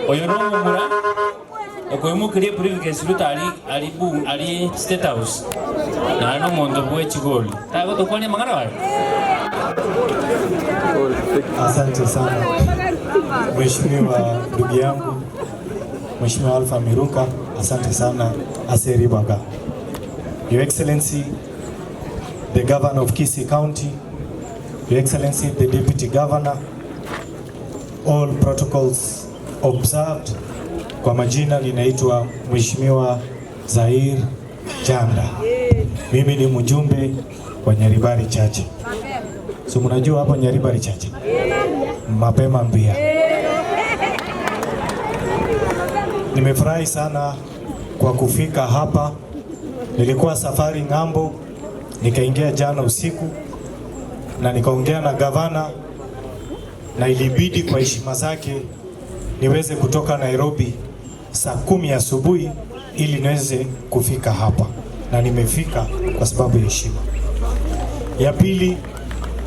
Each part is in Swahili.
oyo no mura okoyemu kire privilege lutali ali state house na no mondo bwe chigoli tago tokone magara wale. Asante sana Mheshimiwa ndugu yangu Mheshimiwa Alpha Miruka, asante sana Aseri Baga. Your Excellency the Governor of Kisii County, Your Excellency the Deputy Governor, all protocols observed. Kwa majina ninaitwa Mheshimiwa ZAHEEL JHANDA. Mimi ni mjumbe wa Nyaribari Chache. So mnajua hapo Nyaribari Chache? Mapema mbia. Nimefurahi sana kwa kufika hapa. Nilikuwa safari ng'ambo, nikaingia jana usiku na nikaongea na gavana, na ilibidi kwa heshima zake niweze kutoka Nairobi saa 10 asubuhi ili niweze kufika hapa, na nimefika kwa sababu ya heshima. Ya pili,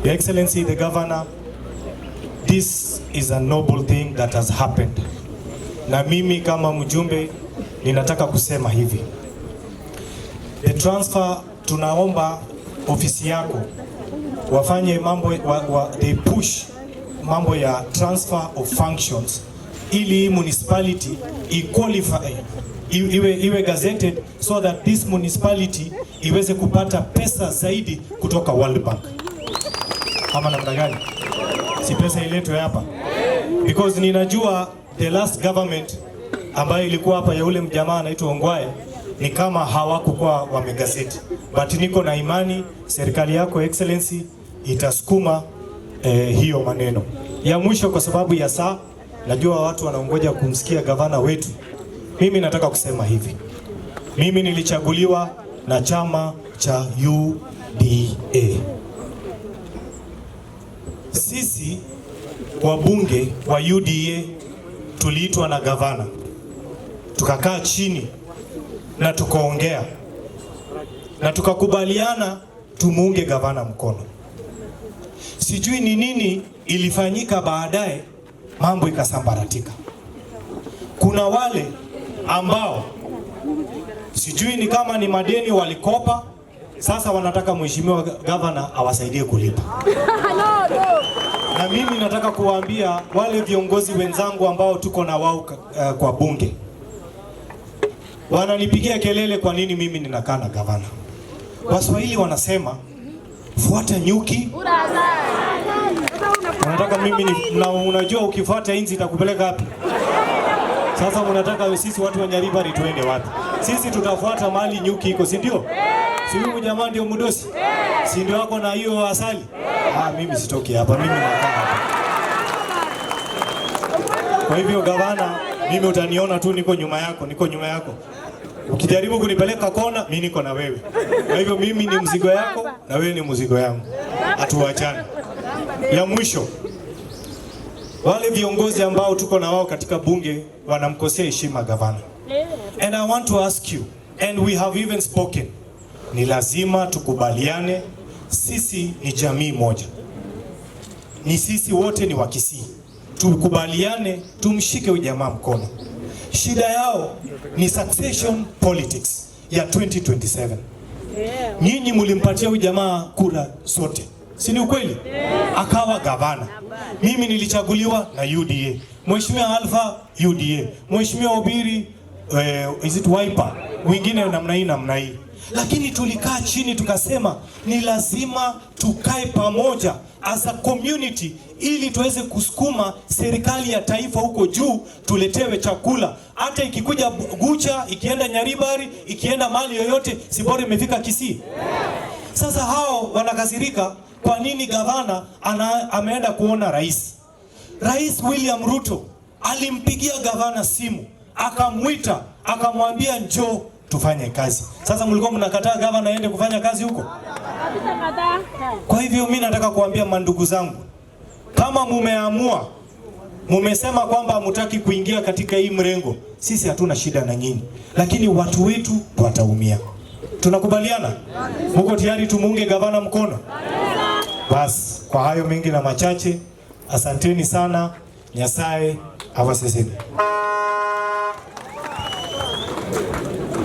Your Excellency the Governor, this is a noble thing that has happened. Na mimi kama mjumbe ninataka kusema hivi. The transfer, tunaomba ofisi yako wafanye mambo they push mambo ya transfer of functions ili municipality qualify iwe gazetted so that this municipality iweze kupata pesa zaidi kutoka World Bank. Kama namna gani? Si pesa iletwe hapa. Because ninajua the last government ambayo ilikuwa hapa ya ule mjamaa anaitwa Ongwae ni kama hawakuwa wamegazeti. But niko na imani serikali yako Excellency itasukuma hiyo maneno. Ya mwisho, kwa sababu ya saa, najua watu wanaongoja kumsikia gavana wetu. Mimi nataka kusema hivi. Mimi nilichaguliwa na chama cha UDA. Sisi wabunge wa UDA tuliitwa na gavana. Tukakaa chini na tukaongea na tukakubaliana tumuunge gavana mkono. Sijui ni nini ilifanyika baadaye, mambo ikasambaratika. Kuna wale ambao sijui ni kama ni madeni walikopa, sasa wanataka mheshimiwa gavana awasaidie kulipa. Na mimi nataka kuwaambia wale viongozi wenzangu ambao tuko na wao kwa bunge, wananipigia kelele kwa nini mimi ninakaa na gavana. Waswahili wanasema fuata nyuki. Unataka mimi na unajua ukifuata inzi itakupeleka wapi? Sasa unataka sisi watu wa Nyaribari tuende wapi? Sisi tutafuata mali nyuki iko, si ndio? Si huyu jamaa ndio mdosi? Si ndio wako na hiyo asali? Mimi sitoki hapa, mimi nakaa hapa. Kwa hivyo gavana, mimi utaniona tu niko nyuma yako. Ukijaribu kunipeleka kona, mimi niko na wewe. Kwa hivyo mimi ni mzigo yako na wewe ni mzigo yangu. Hatuachane. Ya mwisho, wale viongozi ambao tuko na wao katika bunge wanamkosea heshima gavana. And I want to ask you, and we have even spoken, ni lazima tukubaliane, sisi ni jamii moja. Ni sisi wote ni wa Kisii. Tukubaliane, tumshike ujamaa mkono. Shida yao ni succession politics ya 2027. Nyinyi mlimpatia ujamaa kura sote, si ni ukweli? Akawa gavana. Mimi nilichaguliwa na UDA. Mheshimiwa Alpha UDA. Mheshimiwa Obiri is it Wiper? Wengine namna hii. Lakini tulikaa chini tukasema ni lazima tukae pamoja as a community ili tuweze kusukuma serikali ya taifa huko juu, tuletewe chakula. Hata ikikuja Gucha, ikienda Nyaribari, ikienda mali yoyote, si bora imefika Kisii. Sasa hao wanakasirika kwa nini gavana ameenda kuona rais. Rais William Ruto alimpigia gavana simu, akamwita, akamwambia njoo tufanye kazi. Sasa mlikuwa mnakataa gavana aende kufanya kazi huko? Kwa hivyo mimi nataka kuambia mandugu zangu, kama mumeamua, mumesema kwamba hamtaki kuingia katika hii mrengo, sisi hatuna shida na nyinyi, lakini watu wetu wataumia. Tunakubaliana? Mko tayari tumuunge gavana mkono? Bas, kwa hayo mengi na machache, asanteni sana. Nyasaye Ava sisi.